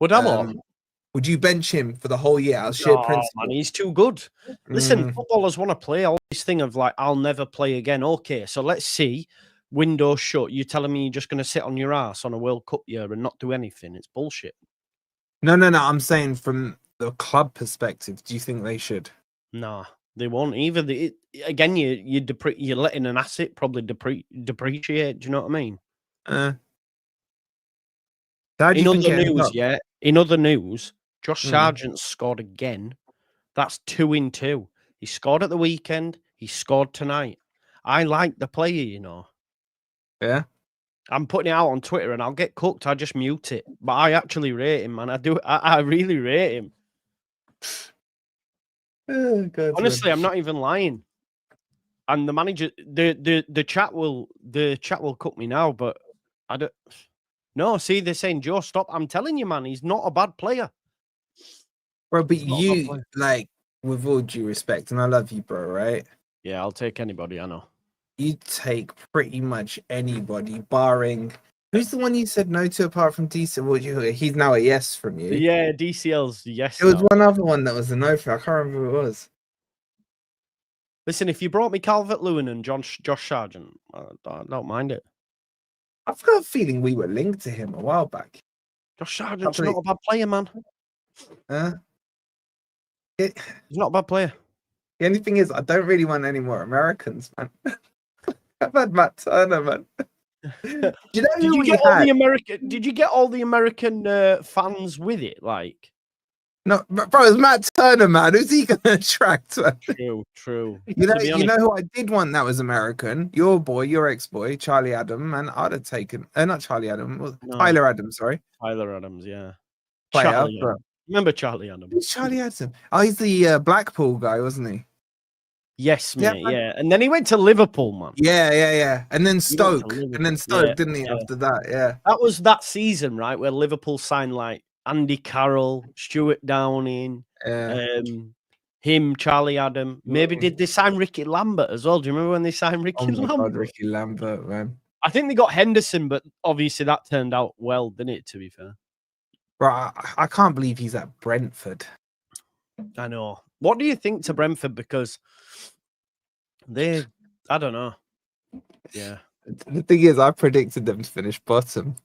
Would you bench him for the whole year out of sheer principle? Man, he's too good. Listen, footballers want to play. All this thing of like, I'll never play again. Okay, so let's see. Window shut. You're telling me you're just going to sit on your ass on a World Cup year and not do anything? It's bullshit. No. I'm saying from the club perspective, do you think they should? Nah, they won't. Either you're letting an asset probably depreciate. Do you know what I mean? In other news, Josh Sargent scored again. That's 2 in 2. He scored at the weekend. He scored tonight. I like the player, you know. Yeah. I'm putting it out on Twitter and I'll get cooked. I just mute it. But I actually rate him, man. I really rate him. God, honestly, man. I'm not even lying. And the manager, the chat will cut me now, but I don't. No, see, they're saying, Joe, stop. I'm telling you, man, he's not a bad player. Bro, but you, like, with all due respect, and I love you, bro, right? Yeah, I'll take anybody, I know. You take pretty much anybody, barring... Who's the one you said no to apart from DCL? He's now a yes from you. Yeah, DCL's yes. There was one other one that was a no for. I can't remember who it was. Listen, if you brought me Calvert-Lewin and Josh Sargent, I don't mind it. I've got a feeling we were linked to him a while back. Josh Sargent's not a bad player, man. He's not a bad player. The only thing is, I don't really want any more Americans, man. I've had Matt Turner, man. Did you get all the American fans with it? Like, no, bro, it's Matt Turner, man. Who's he going to attract? Man? True. You know who I did want that was American? Your boy, your ex-boy, Charlie Adam, man. I'd have taken. Not Charlie Adam. Tyler Adams. Sorry. Tyler Adams. Yeah. Remember Charlie Adams? Who's Charlie Adams? Oh, he's the Blackpool guy, wasn't he? Yes, mate. Yeah, and then he went to Liverpool, man. Yeah. And then Stoke, didn't he? After that, yeah. That was that season, right, where Liverpool signed like Andy Carroll, Stuart Downing, him, Charlie Adam. Maybe did they sign Ricky Lambert as well? Do you remember when they signed Ricky Lambert? God, Ricky Lambert, man. I think they got Henderson, but obviously that turned out well, didn't it? To be fair, bro, I can't believe he's at Brentford. I know. What do you think to Brentford? Because I don't know. Yeah. The thing is, I predicted them to finish bottom.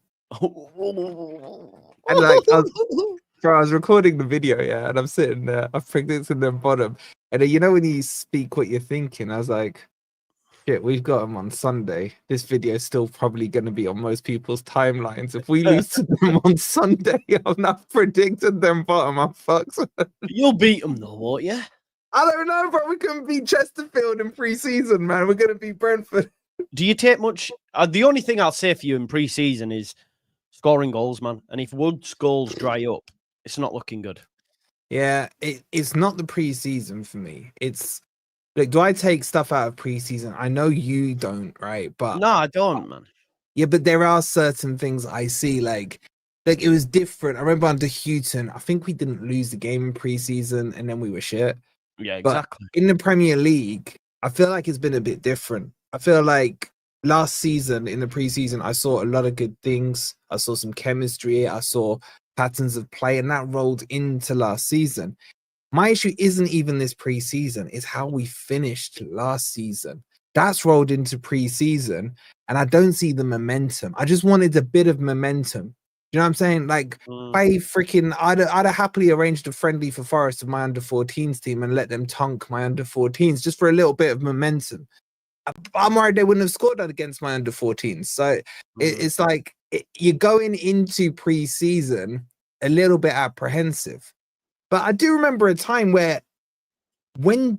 And like, I was recording the video, yeah, and I'm sitting there. I predicted them bottom. And then, you know, when you speak what you're thinking, I was like, shit, we've got them on Sunday. This video is still probably going to be on most people's timelines. If we lose to them on Sunday, I've not predicted them bottom. I'm fucked. You'll beat them though, won't you? I don't know, bro. We couldn't beat Chesterfield in pre-season, man. We're going to beat Brentford. Do you take much? The only thing I'll say for you in pre-season is scoring goals, man. And if Wood's goals dry up, it's not looking good. Yeah, it's not the preseason for me. It's like, do I take stuff out of preseason? I know you don't, right? But No, I don't, man. yeah, but there are certain things I see like it was different. I remember under Houghton, I think we didn't lose the game in preseason and then we were shit. Yeah, But exactly. in the Premier League, I feel like it's been a bit different. I feel like last season in the preseason, I saw a lot of good things. I saw some chemistry. I saw patterns of play, and that rolled into last season. My issue isn't even this preseason, it's how we finished last season. That's rolled into preseason, and I don't see the momentum. I just wanted a bit of momentum. You know what I'm saying? Like, I'd have happily arranged a friendly for Forest of my under 14s team and let them tunk my under 14s just for a little bit of momentum. I'm worried they wouldn't have scored that against my under 14s. So it's like you're going into preseason a little bit apprehensive. But I do remember a time where when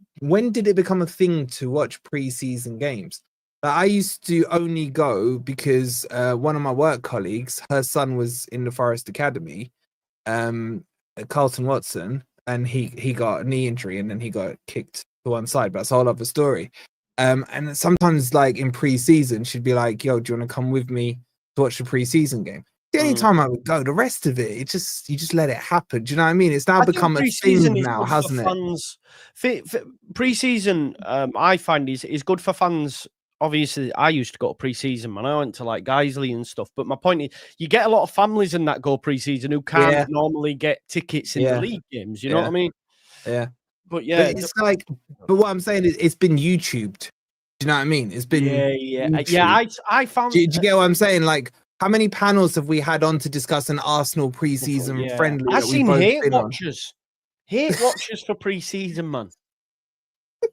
did it become a thing to watch preseason games? Like, I used to only go because one of my work colleagues, her son was in the Forest Academy, Carlton Watson, and he got a knee injury and then he got kicked to one side. But that's a whole other story. And sometimes, like in preseason, she'd be like, "Yo, do you want to come with me to watch the preseason game?" The only time I would go, the rest of it, you just let it happen. Do you know what I mean? It's now become a thing now, hasn't it? Fans. Preseason, I find is good for fans. Obviously, I used to go to preseason, man. I went to like Guiseley and stuff. But my point is, you get a lot of families in that go preseason who can't normally get tickets in the league games. You know what I mean? Yeah. But yeah, but it's like, but what I'm saying is, it's been YouTubed. Do you know what I mean? It's been yeah. I found. Do you get what I'm saying? Like, how many panels have we had on to discuss an Arsenal preseason friendly? I've seen hate watchers for preseason, man.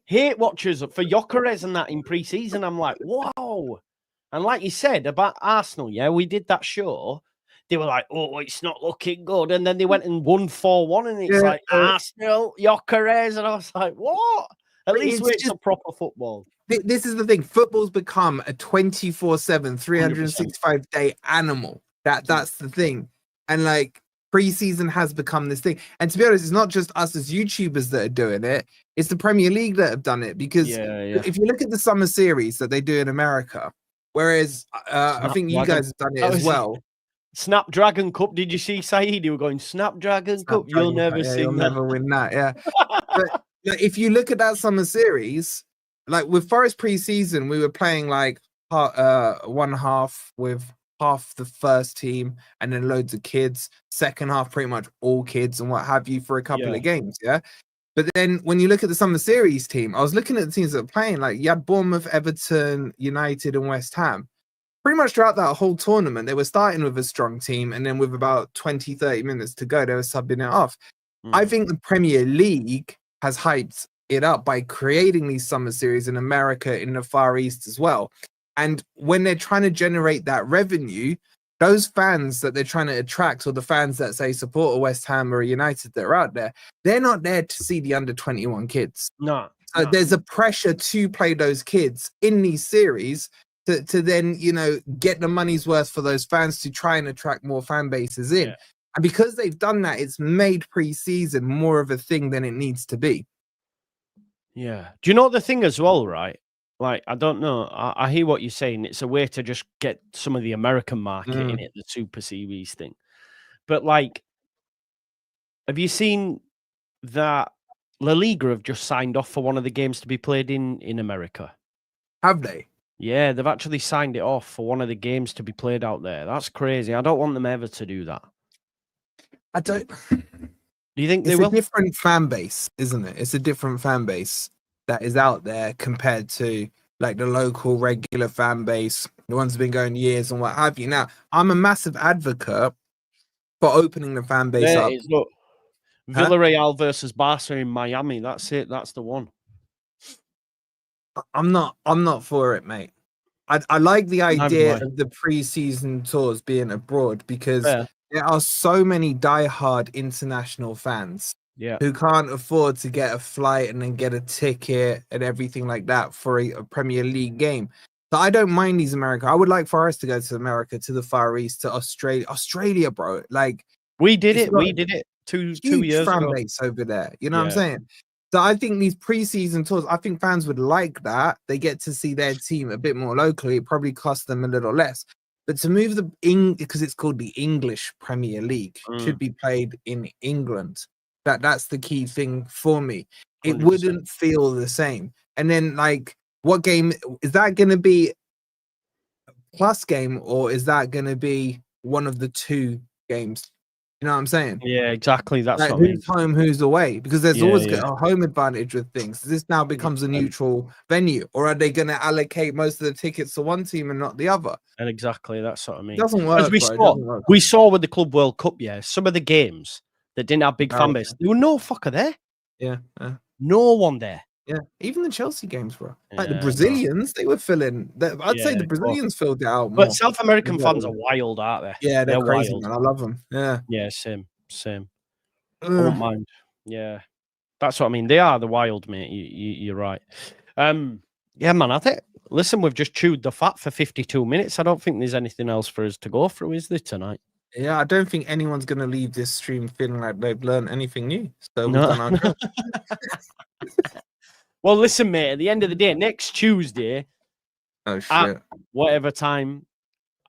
Hate watchers for Gyökeres and that in preseason. I'm like, wow. And like you said about Arsenal, yeah, we did that show. They were like, oh, it's not looking good. And then they went and won 4-1. And it's like, Arsenal, Gyökeres. And I was like, what? At least it's a proper football. This is the thing. Football's become a 24/7, 365-day animal. That's the thing. And like, preseason has become this thing. And to be honest, it's not just us as YouTubers that are doing it. It's the Premier League that have done it. Because if you look at the summer series that they do in America, whereas I think you guys have done it as well. Snapdragon Cup. Did you see Saeed? You were going Snapdragon Cup. You'll never see that. You'll never win that. Yeah. But if you look at that summer series, like with Forest preseason, we were playing like one half with half the first team and then loads of kids. Second half, pretty much all kids and what have you for a couple of games. Yeah. But then when you look at the summer series team, I was looking at the teams that are playing. Like, you had Bournemouth, Everton, United, and West Ham. Pretty much throughout that whole tournament, they were starting with a strong team, and then with about 20, 30 minutes to go, they were subbing it off. I think the Premier League has hyped it up by creating these summer series in America, in the Far East as well. And when they're trying to generate that revenue, those fans that they're trying to attract, or the fans that say support a West Ham or a United that are out there, they're not there to see the under 21 kids. So there's a pressure to play those kids in these series to then, you know, get the money's worth for those fans to try and attract more fan bases in. And because they've done that, it's made preseason more of a thing than it needs to be. Yeah. Do you know the thing as well, right? Like, I don't know. I hear what you're saying. It's a way to just get some of the American market in it, the Super Series thing. But like, have you seen that La Liga have just signed off for one of the games to be played in America? Have they? Yeah, they've actually signed it off for one of the games to be played out there. That's crazy. I don't want them ever to do that. I don't. Do you think they will? It's a different fan base, isn't it? It's a different fan base that is out there compared to like the local regular fan base, the ones who've been going years and what have you. Now, I'm a massive advocate for opening the fan base up. Look, Villarreal versus Barca in Miami. That's it. That's the one. I'm not for it, mate. I like the idea of the preseason tours being abroad because there are so many diehard international fans who can't afford to get a flight and then get a ticket and everything like that for a Premier League game. So I don't mind these America. I would like for us to go to America, to the Far East, to Australia, bro. Like, we did it two huge years fan ago. base over there. You know what I'm Yeah. saying? So I think these preseason tours, I think fans would like that. They get to see their team a bit more locally. It probably costs them a little less. But to move because it's called the English Premier League, should be played in England. That's the key thing for me. It 100%. wouldn't feel the same. And then, like, what game is that going to be? Plus game, or is that going to be one of the two games? You know what I'm saying? Yeah, exactly. That's Like, what I mean. who's home, who's away? Because there's Yeah, always yeah. a home advantage with things. This now becomes a 100%. neutral venue, or are they going to allocate most of the tickets to one team and not the other? And exactly, that's what I mean. It doesn't work, As we bro. It saw, doesn't work. we saw with the Club World Cup, some of the games that didn't have big fan Right. base, there were no fucker there. Yeah, No one there. yeah. Even the Chelsea games, bro. Like the Yeah, no. Brazilians, they were filling. I'd say Yeah, the of course. Brazilians filled it out more. But South American Exactly. fans are wild, aren't they? Yeah, they're crazy, wild. man. I love them. Yeah. Yeah, same. I won't mind. Yeah, that's what I mean. They are the wild, mate. You're right. Yeah, man. I think. Listen, we've just chewed the fat for 52 minutes. I don't think there's anything else for us to go through, is there, tonight? Yeah, I don't think anyone's gonna leave this stream feeling like they've learned anything new. So we've No. done our job. Well, listen, mate. At the end of the day, next Tuesday, Oh shit! at whatever time,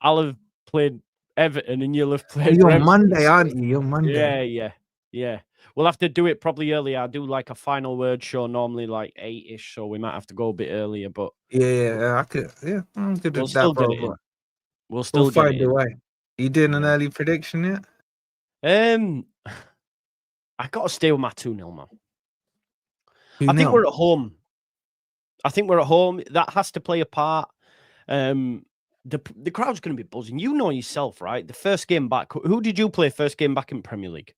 I'll have played Everton and you'll have played. You're Brentford. Monday, aren't you? You're Monday. Yeah. We'll have to do it probably earlier. I do like a final word show normally like 8-ish, so we might have to go a bit earlier. But Yeah, I could. Yeah, I'm good we'll at still that, bro. get it in. But We'll still get find it a in. way. You doing an Yeah. early prediction yet? I got to stay with my 2-0, man. 2-0. I think we're at home. That has to play a part. The crowd's going to be buzzing. You know yourself, right? The first game back. Who did you play first game back in Premier League?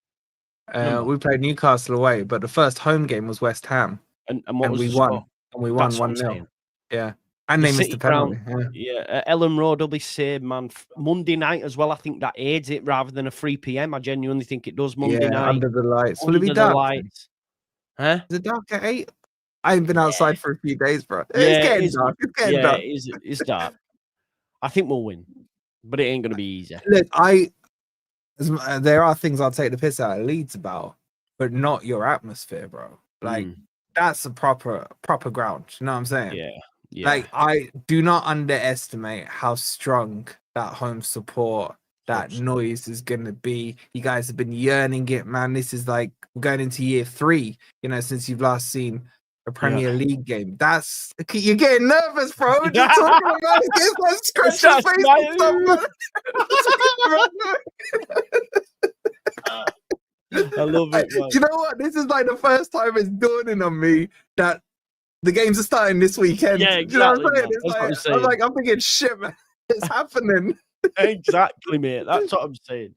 We played Newcastle away, but the first home game was West Ham, And what was we the won. score? And we won That's what I'm 1-0. saying. Yeah, and The they missed City the penalty. ground, Ellen Road will be saved, man. Monday night as well. I think that aids it rather than a 3 p.m. I genuinely think it does. Monday night under the lights. Will it be under the dark? lights. Huh? Is it dark at 8? I ain't been outside for a few days, bro. Yeah, It's getting dark. It's getting dark. It's dark. I think we'll win, but it ain't going to be easy. Look, there are things I'll take the piss out of Leeds about, but not your atmosphere, bro. Like that's a proper ground. You know what I'm saying? Yeah. Like I do not underestimate how strong that home support, that noise is gonna be. You guys have been yearning it, man. This is like going into year 3, since you've last seen a Premier League game. You're getting nervous, bro. Just talking about it, it's like scratch your face and stuff, I love it, man. You know what? This is like the first time it's dawning on me that the games are starting this weekend. Yeah, exactly. You know what I'm saying? That's what I'm saying. I'm thinking, shit, man, it's happening. Exactly, mate. That's what I'm saying.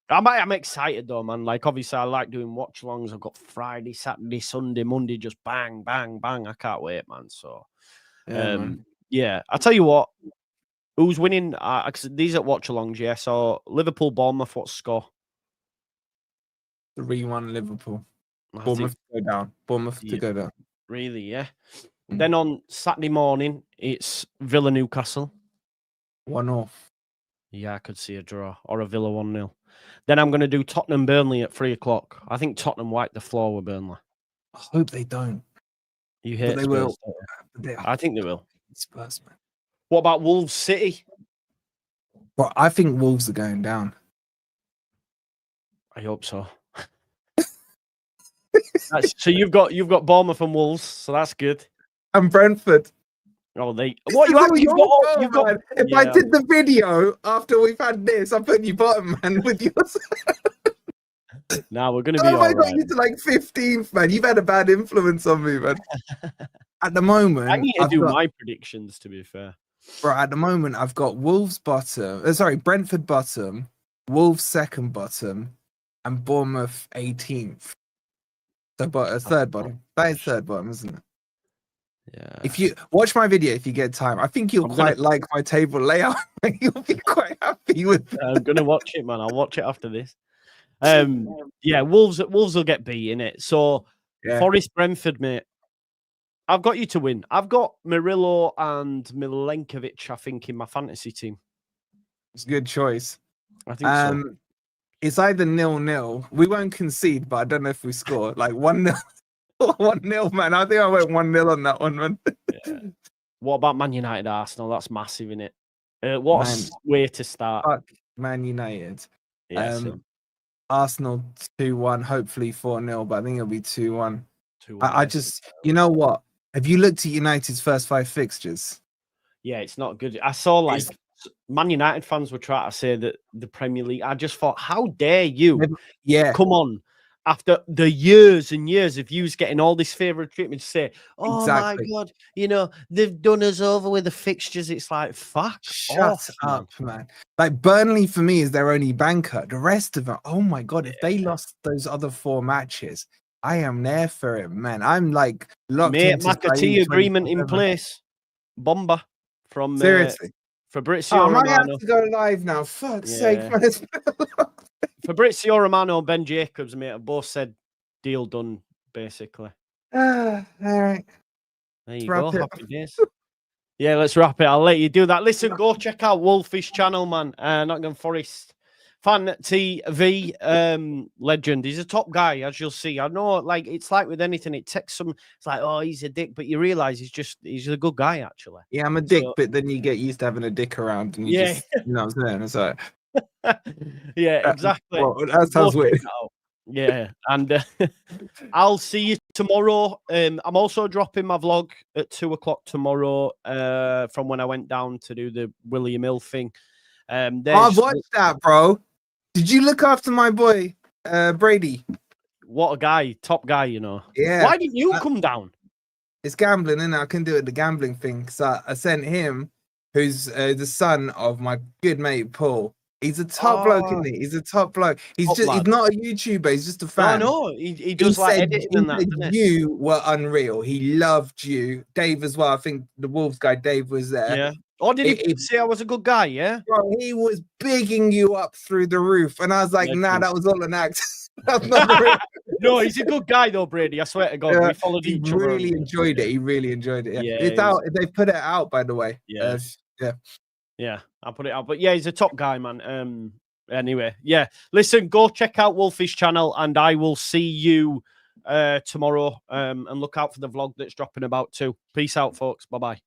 I'm excited though, man. Like, obviously, I like doing watch-alongs. I've got Friday, Saturday, Sunday, Monday, just bang, bang, bang. I can't wait, man. So, yeah. I tell you what, who's winning? Cause these are watch-alongs, yeah. So, Liverpool, Bournemouth, what's score? 3-1 Liverpool. Bournemouth to go down. Bournemouth to go down. Really, yeah. Then on Saturday morning, it's Villa, Newcastle. 1-0. Yeah, I could see a draw or a Villa 1-0. Then I'm going to do Tottenham Burnley at 3 o'clock. I think Tottenham wipe the floor with Burnley. I hope they don't. You hate they Spurs, will. I think they will. Spurs, man. What about Wolves City? Well, I think Wolves are going down. I hope so. So you've got Bournemouth and Wolves, so that's good. And Brentford. Oh, what you actually got? If I did the video after we've had this, I'm putting you bottom, man, with yours. Now we're gonna be. Oh my god, you're to like 15th, man. You've had a bad influence on me, man. At the moment, I need to do my predictions. To be fair, bro. At the moment, I've got Wolves bottom. Brentford bottom, Wolves second bottom, and Bournemouth 18th. So, third bottom. That is third bottom, isn't it? Yeah. If you watch my video, if you get time, I think you'll like my table layout. You'll be quite happy with it. I'm gonna watch it, man. I'll watch it after this. Yeah, Wolves will get beat in it. So Forest Brentford, mate. I've got you to win. I've got Murillo and Milenkovic, I think, in my fantasy team. It's a good choice. I think so. It's either 0-0. We won't concede, but I don't know if we score. Like 1-0. 1-0, man. I think I went 1-0 on that one, man. Yeah. What about Man United Arsenal? That's massive, isn't it? What a way to start. Fuck Man United. Yes. Arsenal 2-1, hopefully 4-0, but I think it'll be 2-1. 2-1. I just, you know what? Have you looked at United's first 5 fixtures? Yeah, it's not good. I saw like Man United fans were trying to say that the Premier League. I just thought, how dare you? Yeah. Come on. After the years and years of you getting all this favourite treatment, to say, oh Exactly. my God, you know, they've done us over with the fixtures. It's like, fuck Shut off, up, man. Like Burnley for me is their only banker. The rest of them, oh my God, if they lost those other 4 matches, I am there for it, man. I'm like locked into McAtee agreement in place. Bomber from seriously. Fabrizio I might Romano. have to go live now. Fuck's sake, man. Fabrizio Romano and Ben Jacobs, mate, have both said deal done, basically. All right. There you go. Happy days. Yeah, let's wrap it. I'll let you do that. Listen, go check out Wolfish channel, man. Nottingham Forest Fan TV, legend. He's a top guy, as you'll see. I know, like, it's like with anything, it takes some, it's like, oh, he's a dick, but you realize he's a good guy, actually. Yeah, I'm a dick, but then you get used to having a dick around, and you just, you know what I'm saying? It's like, yeah, exactly. Well, that sounds weird. Yeah, and I'll see you tomorrow. I'm also dropping my vlog at 2:00 tomorrow from when I went down to do the William Hill thing. I've watched that, bro. Did you look after my boy, Brady? What a guy, top guy, you know. Yeah. Why didn't you come down? It's gambling, and I can do it the gambling thing. So I sent him, who's the son of my good mate Paul. He's a top bloke, isn't he? He's a top bloke. He's not a YouTuber. He's just a fan. No, he does like editing and that. Doesn't you were unreal. He loved you. Dave as well. I think the Wolves guy Dave was there. Yeah. Oh, did he say I was a good guy? Yeah. Bro, he was bigging you up through the roof, and I was like, nah, that was all an act. That's not the real. No, he's a good guy though, Brady. I swear to God, we followed each other. He really enjoyed it. He really enjoyed it. Yeah, it's out. They put it out, by the way. Yeah. Yeah, I'll put it out. But yeah, he's a top guy, man. Anyway, yeah. Listen, go check out Wolfish channel, and I will see you tomorrow. And look out for the vlog that's dropping about 2. Peace out, folks. Bye-bye.